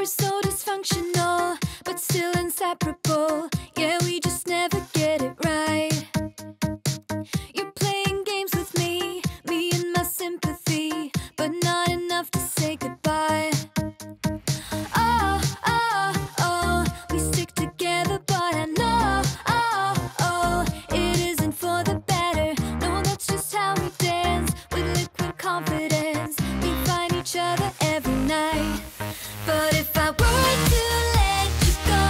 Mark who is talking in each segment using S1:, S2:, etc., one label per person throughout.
S1: so dysfunctional, but still inseparable. Yeah, we just never get it right. You're playing games with me and my sympathy, but not enough to say goodbye. Oh, oh, oh, we stick together, but I know, oh, oh, it isn't for the better. No, that's just how we dance, with liquid confidence. We find each other every night. But if I were to let you go,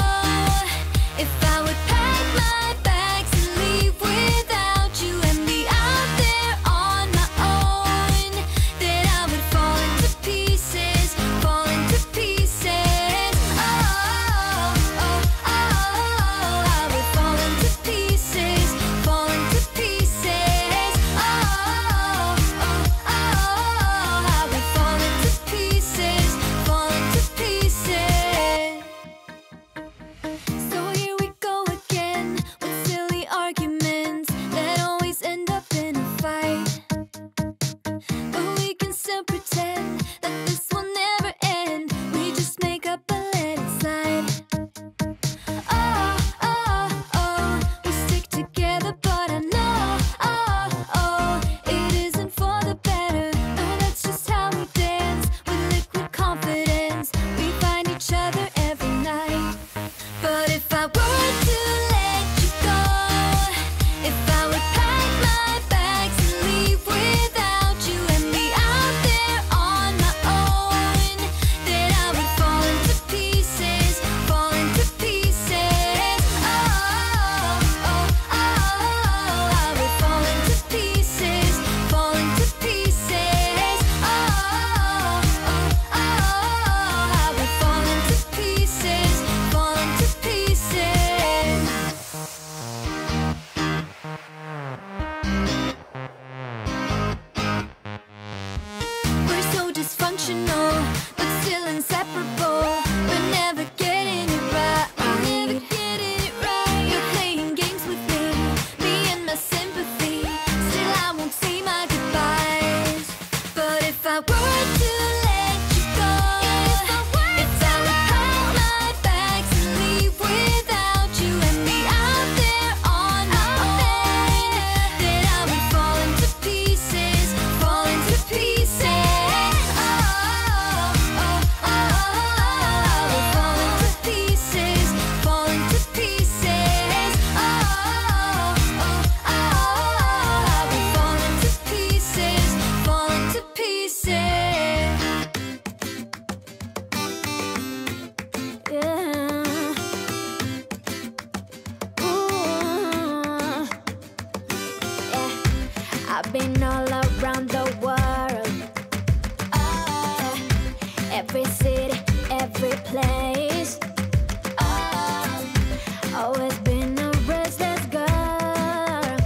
S1: if I would pack my bags and leave without you and be out there on my own, then I would fall into pieces, fall into pieces. Oh, oh, oh, I would fall into pieces, fall into pieces. Oh, oh, oh, I would fall into pieces, fall into pieces. So here we go again with silly arguments that always end up in a fight. But we can still pretend that this will never end. We just make up and let it slide. Oh, oh, oh, we stick together, but I know, oh, oh, it isn't for the better. No, that's just how we dance, with liquid confidence. We find each other every night. But if I were to let you go, if I would pack my bags and leave without you and be out there on my own, then I would fall into pieces, fall into pieces. Oh, oh, oh, I would fall into pieces, fall into pieces. Oh, oh, oh, I would fall into pieces, fall into pieces. We're so dysfunctional, but still inseparable. We're never getting it right. We're never getting it right. You're playing games with me and my sympathy. Still, I won't say my goodbyes. But if I were to let you go, if I would pack my bags and leave without you and be out there on my own, then I would fall into pieces, fall into pieces. Oh, oh, oh, I would fall into pieces, fall into pieces. Oh, oh, oh, I would fall into pieces, fall into pieces. Yeah. Ooh. Yeah. I've been all around the world. Every city, every place. Always been a restless girl.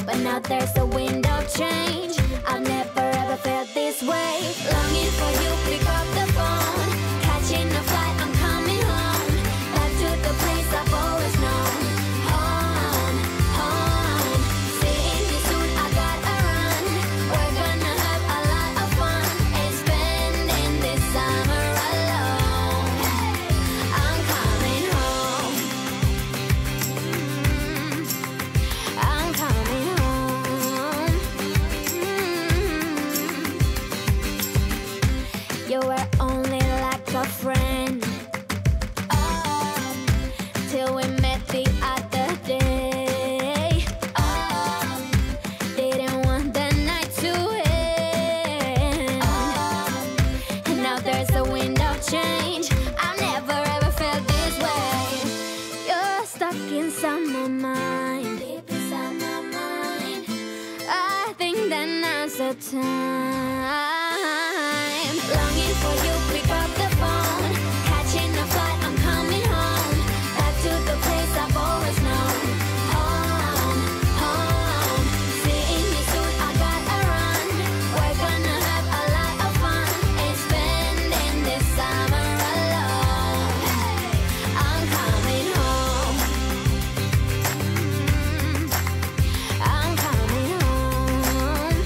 S1: But now there's a wind of change. I've never ever felt this way. Longing for you, pick up the phone. Catching a flight, I'm coming home. Back to the place I've always known. Home, home. Seeing you soon, I gotta run. We're gonna have a lot of fun and spending this summer alone. I'm coming home. I'm coming home. You were only like a friend. Till we met the other day. Didn't want the night to end. And now there's a wind of change. I've never ever felt this way. You're stuck inside my mind, deep inside my mind. I think that now's the time. Longing for you, pick up the phone. Catching a flight, I'm coming home. Back to the place I've always known. Home, home. Seeing you soon, I gotta run. We're gonna have a lot of fun and spending this summer alone. I'm coming home. I'm coming home.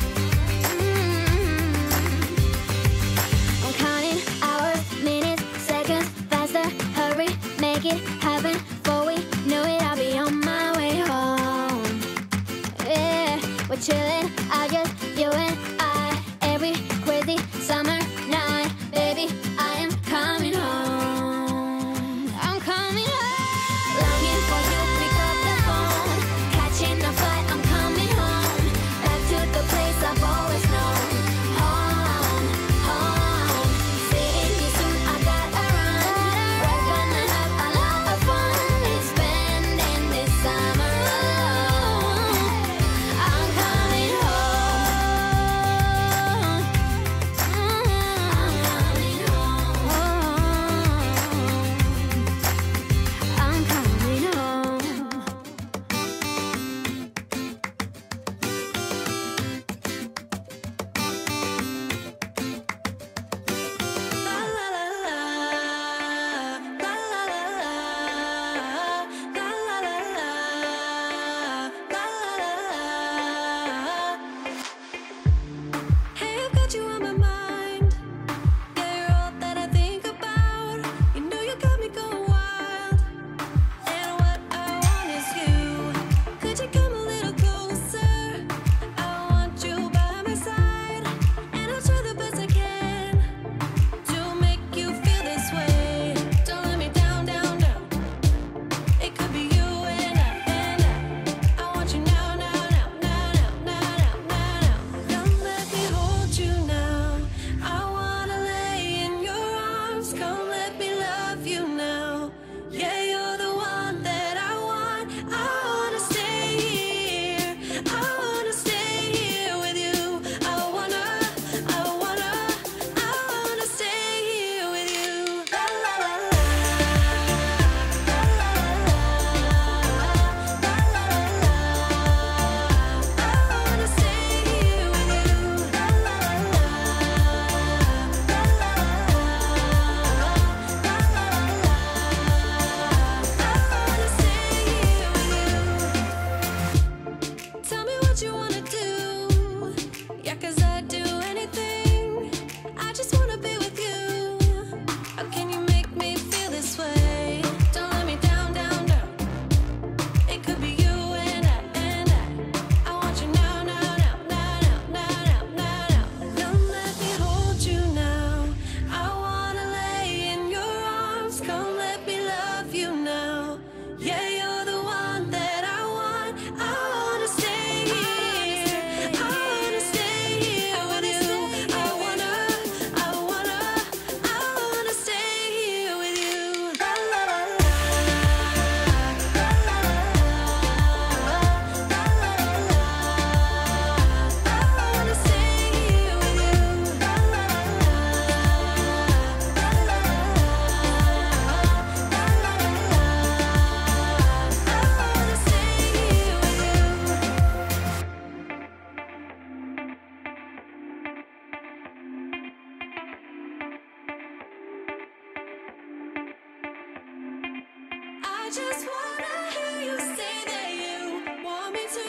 S1: I just wanna hear you say that you want me to.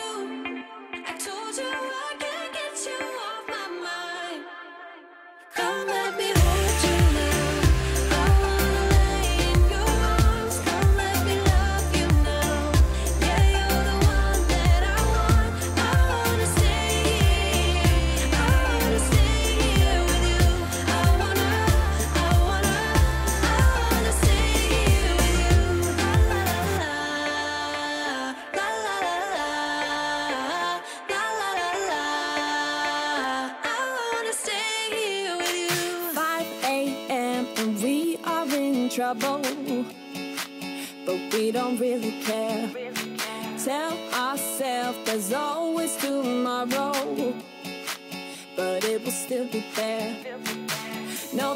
S1: I told you I can't get you off my mind. Come let me hold you now. I wanna lay in your arms. Come let me love you now. Yeah, you're the one that I want. I wanna stay here. I wanna stay here with you. I wanna stay here with you. La la la la, la la la la, la la la la. I wanna stay here with you. 5 a.m. and we are in trouble, but we don't really care. Tell ourselves there's always tomorrow, but it will still be there. No,